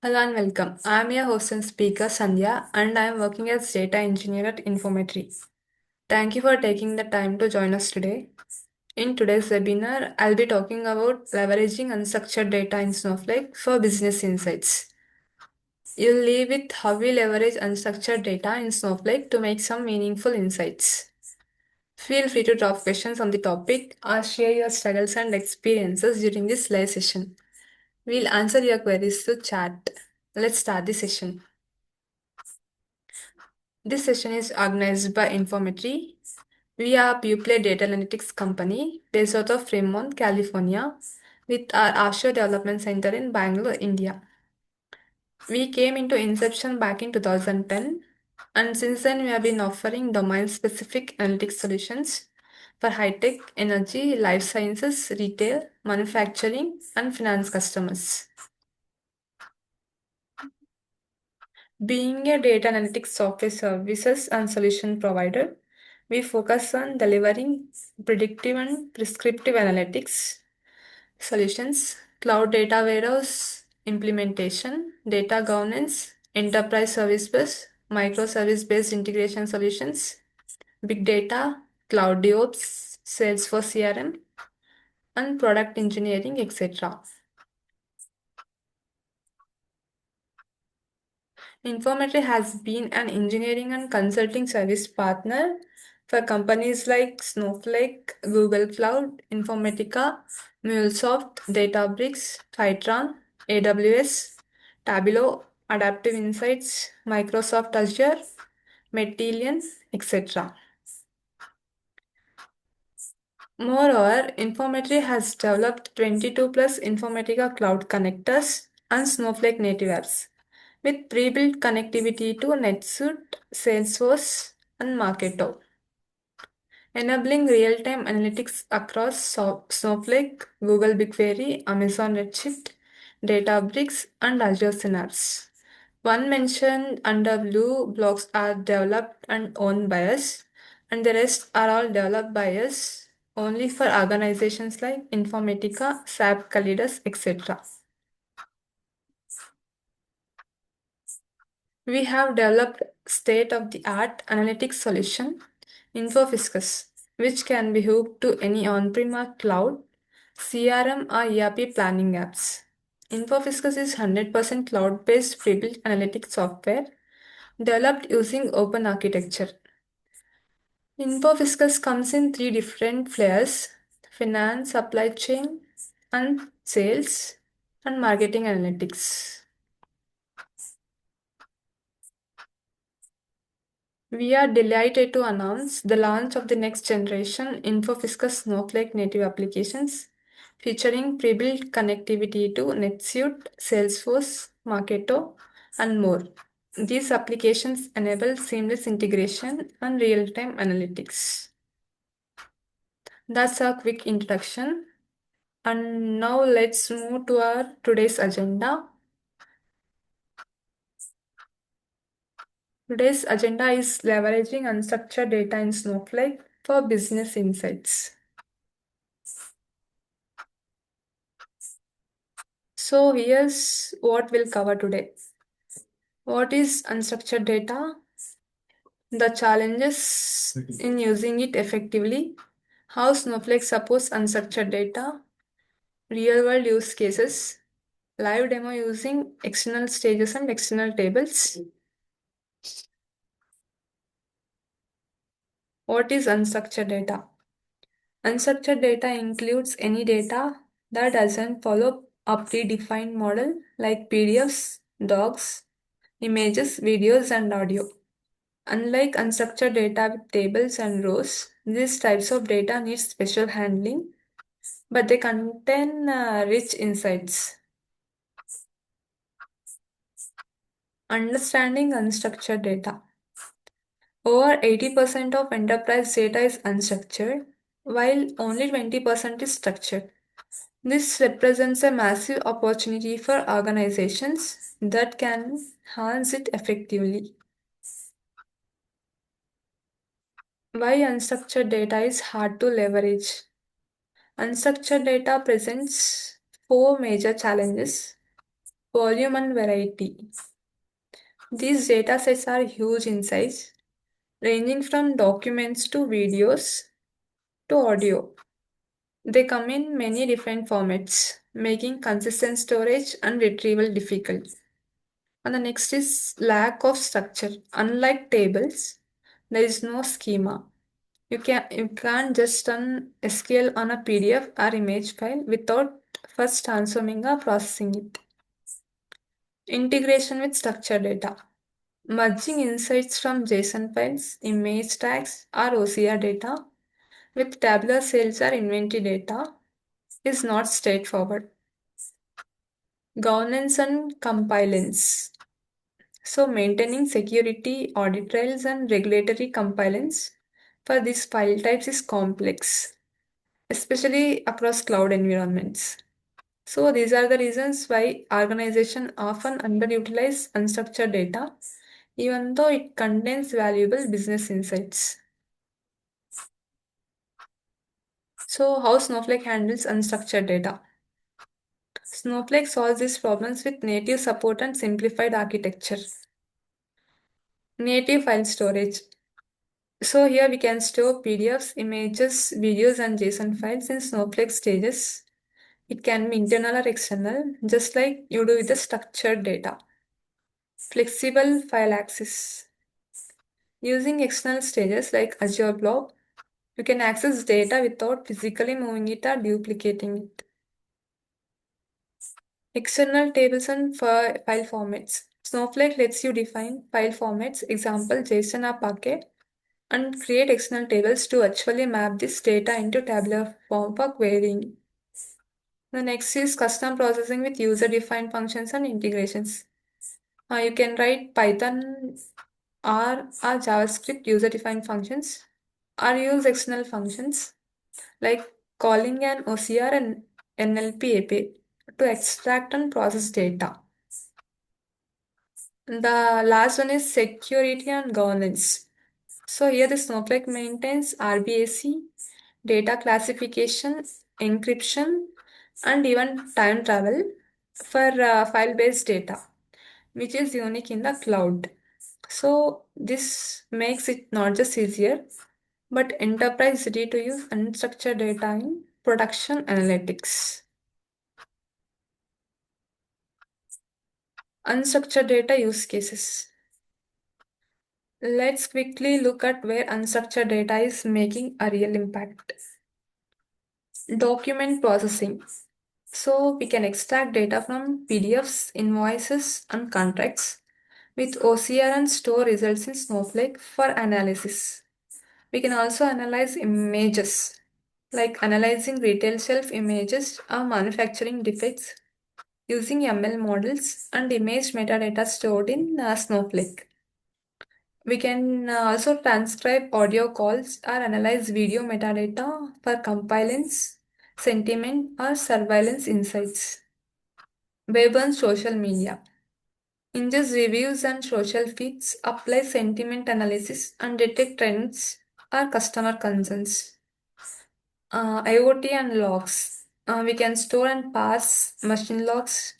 Hello and welcome. I am your host and speaker Sandhya, and I am working as data engineer at Infometry. Thank you for taking the time to join us today. In today's webinar, I'll be talking about leveraging unstructured data in Snowflake for business insights. You'll leave with how we leverage unstructured data in Snowflake to make some meaningful insights. Feel free to drop questions on the topic or share your struggles and experiences during this live session. We'll answer your queries through chat. Let's start the session. This session is organized by Infometry. We are a pure-play data analytics company based out of Fremont, California, with our offshore development center in Bangalore, India. We came into inception back in 2010, and since then we have been offering domain-specific analytics solutions for high-tech, energy, life sciences, retail, manufacturing, and finance customers. Being a data analytics software services and solution provider, we focus on delivering predictive and prescriptive analytics solutions, cloud data warehouse implementation, data governance, enterprise service bus, microservice based integration solutions, big data, cloud DevOps, Salesforce CRM, and product engineering, etc. Infometry has been an engineering and consulting service partner for companies like Snowflake, Google Cloud, Informatica, MuleSoft, Databricks, Python, AWS, Tableau, Adaptive Insights, Microsoft Azure, Matillion, etc. Moreover, Infometry has developed 22 plus Informatica Cloud connectors and Snowflake native apps with pre-built connectivity to NetSuite, Salesforce, and Marketo, enabling real-time analytics across Snowflake, Google BigQuery, Amazon Redshift, Databricks, and Azure Synapse. One mentioned under blue blocks are developed and owned by us, and the rest are all developed by us only for organizations like Informatica, SAP, Calidus, etc. We have developed state-of-the-art analytics solution, InfoFiscus, which can be hooked to any on-prem or cloud, CRM or ERP planning apps. InfoFiscus is 100% cloud-based pre-built analytics software developed using open architecture. InfoFiscus comes in three different flavors: finance, supply chain, and sales, and marketing analytics. We are delighted to announce the launch of the next generation InfoFiscus Snowflake native applications featuring pre-built connectivity to NetSuite, Salesforce, Marketo, and more. These applications enable seamless integration and real-time analytics. That's a quick introduction. And now let's move to our today's agenda. Today's agenda is leveraging unstructured data in Snowflake for business insights. So here's what we'll cover today. What is unstructured data? The challenges in using it effectively. How Snowflake supports unstructured data. Real world use cases. Live demo using external stages and external tables. What is unstructured data? Unstructured data includes any data that doesn't follow a predefined model like PDFs, docs, images, videos, and audio. Unlike unstructured data with tables and rows, these types of data need special handling, but they contain rich insights. Understanding unstructured data. Over 80% of enterprise data is unstructured, while only 20% is structured. This represents a massive opportunity for organizations that can harness it effectively. Why unstructured data is hard to leverage? Unstructured data presents four major challenges. volume and variety. These datasets are huge in size, ranging from documents to videos to audio. They come in many different formats, making consistent storage and retrieval difficult. And the next is lack of structure. Unlike tables, there is no schema. You can't just run SQL on a PDF or image file without first transforming or processing it. Integration with structured data. Merging insights from JSON files, image tags, or OCR data with tabular sales or inventory data is not straightforward. Governance and compliance. So, maintaining security, audit trails, and regulatory compliance for these file types is complex, especially across cloud environments. So, these are the reasons why organizations often underutilize unstructured data, even though it contains valuable business insights. So, how Snowflake handles unstructured data? Snowflake solves these problems with native support and simplified architecture. Native file storage. So here we can store PDFs, images, videos, and JSON files in Snowflake stages. It can be internal or external, just like you do with the structured data. Flexible file access. Using external stages like Azure Blob, you can access data without physically moving it or duplicating it. External tables and file formats. Snowflake lets you define file formats, example JSON or Parquet, and create external tables to actually map this data into tabular form for querying. The next is custom processing with user-defined functions and integrations. You can write Python or JavaScript user-defined functions or use external functions like calling an OCR and NLP API to extract and process data. The last one is security and governance. So here the Snowflake maintains RBAC, data classification, encryption, and even time travel for file-based data, which is unique in the cloud. So this makes it not just easier, but enterprise ready to use unstructured data in production analytics. Unstructured data use cases. Let's quickly look at where unstructured data is making a real impact. Document processing. So we can extract data from PDFs, invoices, and contracts with OCR and store results in Snowflake for analysis. We can also analyze images, like analyzing retail shelf images or manufacturing defects using ML models and image metadata stored in Snowflake. We can also transcribe audio calls or analyze video metadata for compliance, sentiment, or surveillance insights. Web and social media. Ingest reviews and social feeds, apply sentiment analysis, and detect trends or customer concerns. IoT and logs. We can store and parse machine logs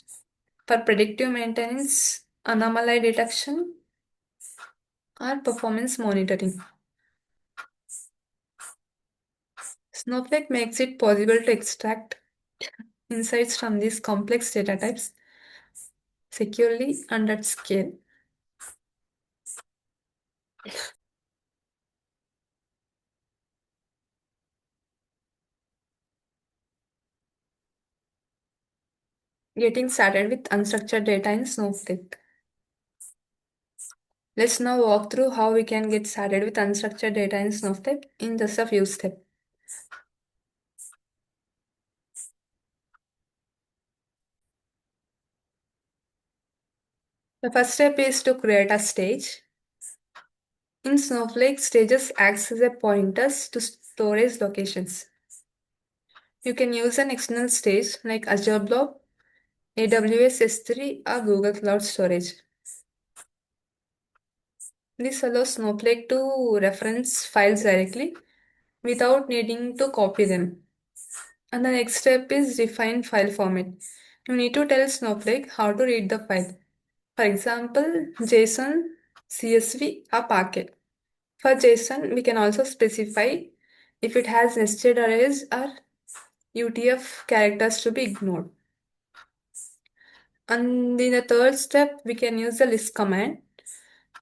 for predictive maintenance, anomaly detection, or performance monitoring. Snowflake makes it possible to extract insights from these complex data types securely and at scale. Getting started with unstructured data in Snowflake. Let's now walk through how we can get started with unstructured data in Snowflake in just a few steps. The first step is to create a stage. In Snowflake, stages acts as a pointers to storage locations. You can use an external stage like Azure Blob, AWS S3, or Google Cloud Storage. This allows Snowflake to reference files directly without needing to copy them. And the next step is define file format. You need to tell Snowflake how to read the file. For example, JSON, CSV, or Packet. For JSON, we can also specify if it has nested arrays or UTF characters to be ignored. And in the third step, we can use the list command.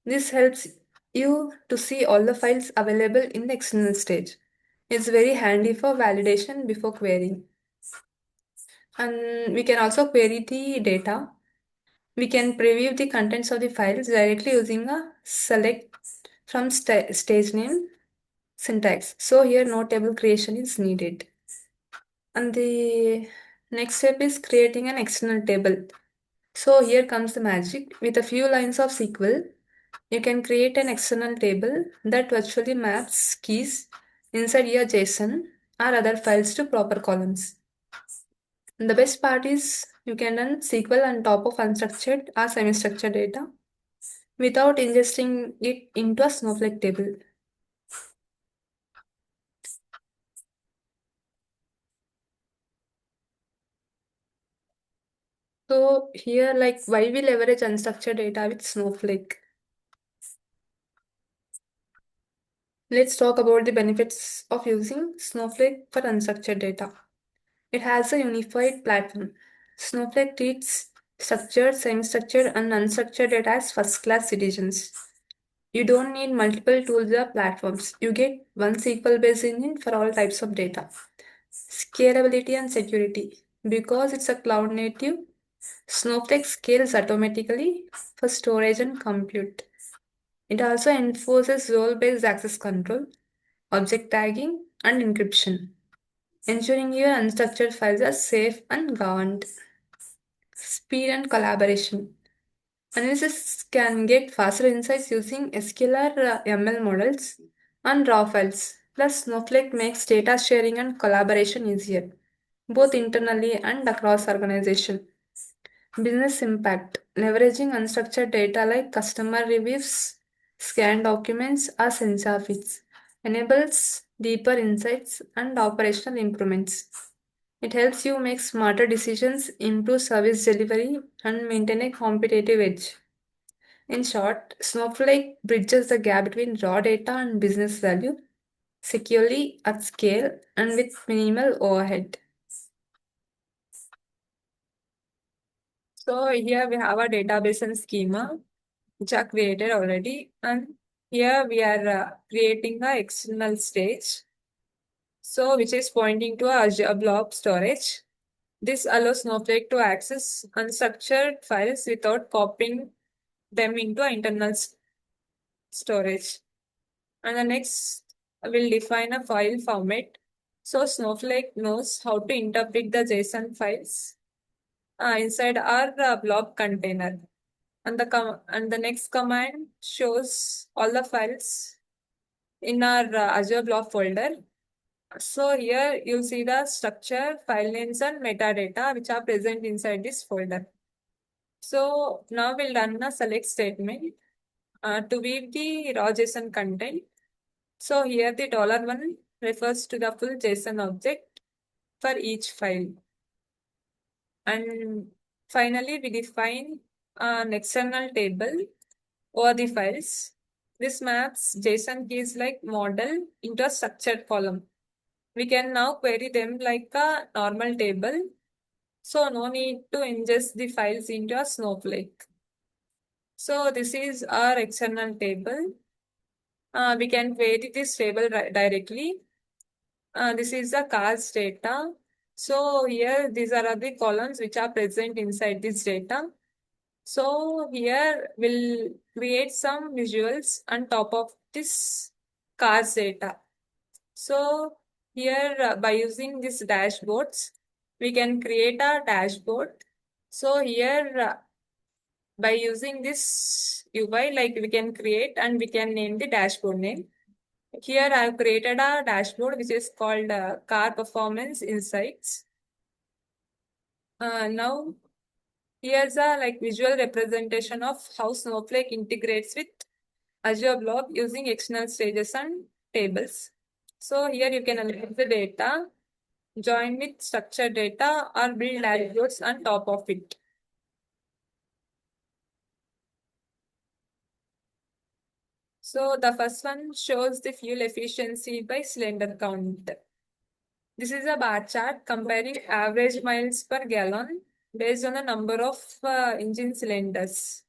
This helps you to see all the files available in the external stage. It's very handy for validation before querying. And we can also query the data. We can preview the contents of the files directly using a select from stage name syntax. So here no table creation is needed. And the next step is creating an external table. So here comes the magic. With a few lines of SQL, you can create an external table that virtually maps keys inside your JSON or other files to proper columns. And the best part is you can run SQL on top of unstructured or semi-structured data without ingesting it into a Snowflake table. So here, like, why we leverage unstructured data with Snowflake? Let's talk about the benefits of using Snowflake for unstructured data. It has a unified platform. Snowflake treats structured, semi-structured, and unstructured data as first-class citizens. You don't need multiple tools or platforms. You get one SQL-based engine for all types of data. Scalability and security. Because it's a cloud native, Snowflake scales automatically for storage and compute. It also enforces role-based access control, object tagging, and encryption, ensuring your unstructured files are safe and governed. Speed and collaboration. Analysis can get faster insights using SQL or ML models and raw files. Plus, Snowflake makes data sharing and collaboration easier, both internally and across organization. Business impact. Leveraging unstructured data like customer reviews, scanned documents, or sensor feeds enables deeper insights and operational improvements. It helps you make smarter decisions, improve service delivery, and maintain a competitive edge. In short, Snowflake bridges the gap between raw data and business value securely at scale and with minimal overhead. So here we have a database and schema which are created already, and here we are creating the external stage. So which is pointing to Azure Blob storage. This allows Snowflake to access unstructured files without copying them into internal storage. And the next will define a file format. So Snowflake knows how to interpret the JSON files inside our blob container. And the next command shows all the files in our Azure blob folder. So here you'll see the structure, file names, and metadata which are present inside this folder. So now we'll run a select statement to view the raw JSON content. So here the $1 refers to the full JSON object for each file. And finally, we define an external table over the files. This maps JSON keys like model into a structured column. We can now query them like a normal table. So no need to ingest the files into a Snowflake. So this is our external table. We can query this table directly. This is the cars data. So here these are the columns which are present inside this data. So here we'll create some visuals on top of this cars data. So here by using these dashboards, we can create a dashboard. So here by using this UI, like we can create and we can name the dashboard name. Here I have created a dashboard which is called Car Performance Insights. Now here's a like visual representation of how Snowflake integrates with Azure Blob using external stages and tables. So here you can analyze the data join with structured data, or build dashboards on top of it. So the first one shows the fuel efficiency by cylinder count. This is a bar chart comparing average miles per gallon based on the number of engine cylinders.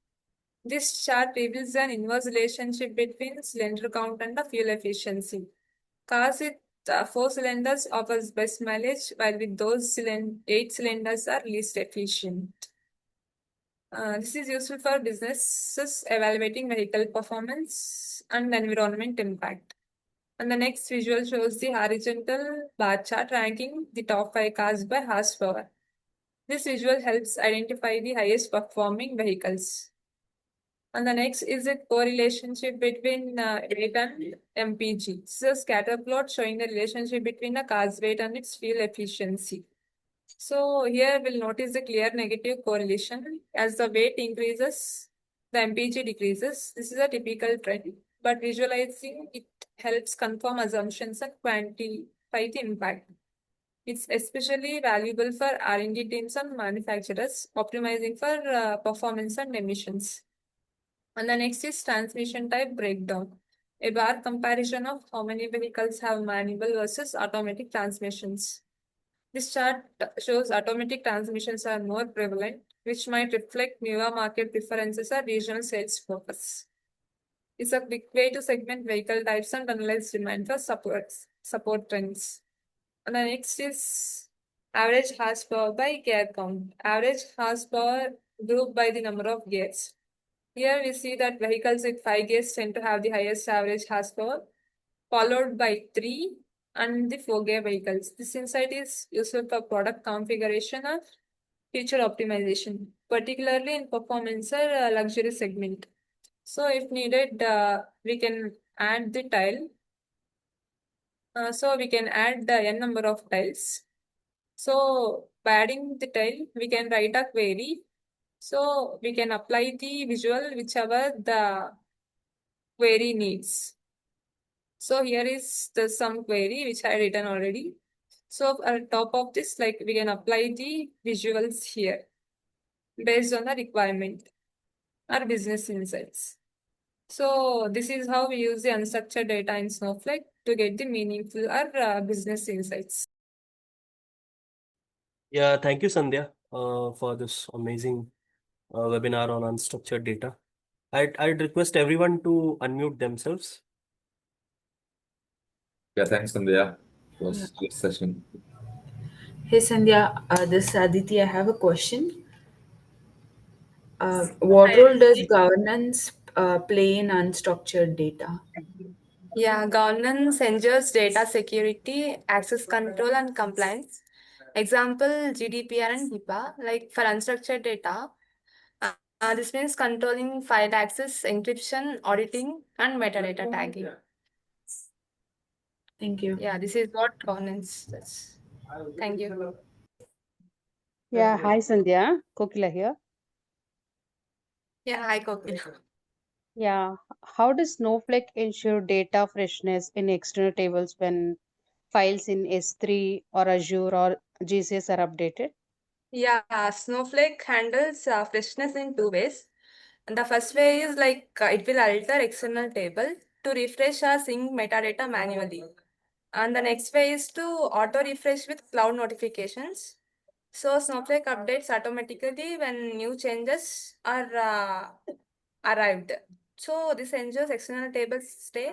This chart reveals an inverse relationship between cylinder count and the fuel efficiency. Cars with 4 cylinders offers best mileage, while with those 8 cylinders are least efficient. This is useful for businesses evaluating vehicle performance and environment impact. And the next visual shows the horizontal bar chart ranking the top 5 cars by horsepower. This visual helps identify the highest performing vehicles. And the next is a correlationship between weight and MPG. This is a scatter plot showing the relationship between the car's weight and its fuel efficiency. So here we'll notice the clear negative correlation. As the weight increases, the MPG decreases. This is a typical trend, but visualizing it helps confirm assumptions and quantify the impact. It's especially valuable for R&D teams and manufacturers optimizing for performance and emissions. And the next is transmission type breakdown. A bar comparison of how many vehicles have manual versus automatic transmissions. This chart shows automatic transmissions are more prevalent, which might reflect newer market preferences or regional sales focus. It's a quick way to segment vehicle types and analyze demand for support trends. And the next is average horsepower by gear count. Average horsepower grouped by the number of gears. Here we see that vehicles with 5 gears tend to have the highest average horsepower, followed by 3 and the 4-gear vehicles. This insight is useful for product configuration or feature optimization, particularly in performance or luxury segment. So if needed, we can add the tile. So we can add the n number of tiles. So by adding the tile, we can write a query. So we can apply the visual whichever the query needs. So here is the some query which I written already. So on top of this, like we can apply the visuals here based on the requirement or business insights. So this is how we use the unstructured data in Snowflake to get the meaningful or business insights. Yeah, thank you, Sandhya, for this amazing webinar on unstructured data. I'd request everyone to unmute themselves. Yeah, thanks, Sandhya. It was a good session. Hey Sandhya, this is Aditi. I have a question. What role does governance play in unstructured data? Yeah, governance ensures data security, access control, and compliance. Example, GDPR and HIPAA. Like for unstructured data, this means controlling file access, encryption, auditing, and metadata tagging. Thank you. Yeah, this is what governance does. Thank you. Yeah, hi Sandhya, Kokila here. Yeah, hi, Kopil. Yeah, how does Snowflake ensure data freshness in external tables when files in S3 or Azure or GCS are updated? Yeah, Snowflake handles freshness in 2 ways. And the first way is like it will alter external table to refresh or sync metadata manually. And the next way is to auto refresh with cloud notifications. So Snowflake updates automatically when new changes are arrived. So this ensures external tables stay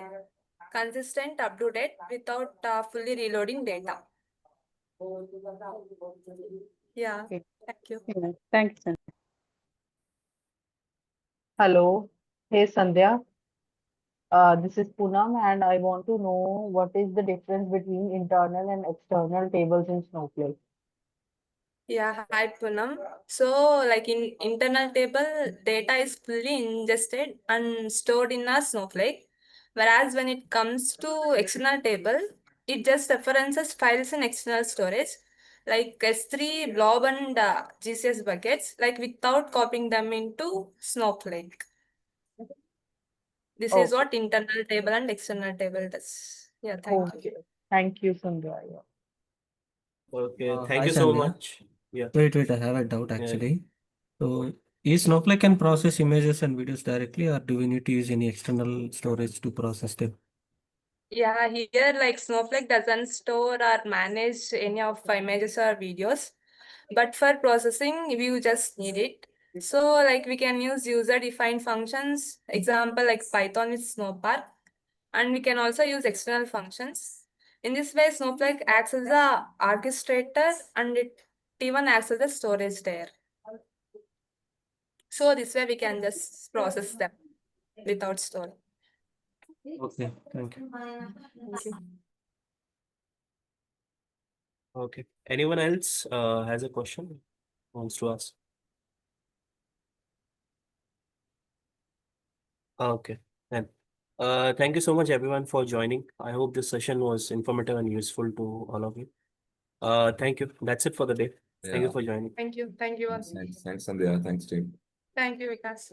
consistent, up to date without fully reloading data. Yeah, Okay. thank you. Yeah, thank you, Sandhya. Hello. Hey Sandhya. This is Poonam and I want to know what is the difference between internal and external tables in Snowflake. Yeah, hi Poonam. So, like in internal table, data is fully ingested and stored in a Snowflake. Whereas when it comes to external table, it just references files in external storage, like S3, Blob, and GCS buckets, like without copying them into Snowflake. This is Okay. what internal table and external table does. Yeah, thank you. Okay. Thank you, Sandhya. Yeah. Okay, Hi thank you so Sandhya. much. Yeah. Wait, I have a doubt Yeah. actually. So, is Snowflake can process images and videos directly, or do we need to use any external storage to process them? Yeah, here like Snowflake doesn't store or manage any of images or videos, but for processing, we just need it. So like we can use user-defined functions, example like Python with Snowpark, and we can also use external functions. In this way, Snowflake acts as the orchestrator and it even acts as the storage layer. So this way we can just process them without storing. Okay, thank you. Thank you. Okay. Anyone else has a question? Wants to ask? Okay. Then, thank you so much everyone for joining. I hope this session was informative and useful to all of you. Thank you. That's it for the day. Thank you Yeah. for joining. Thank you. Thank you all. Thanks, Sandhya. Thanks, team. Thank you, Vikas.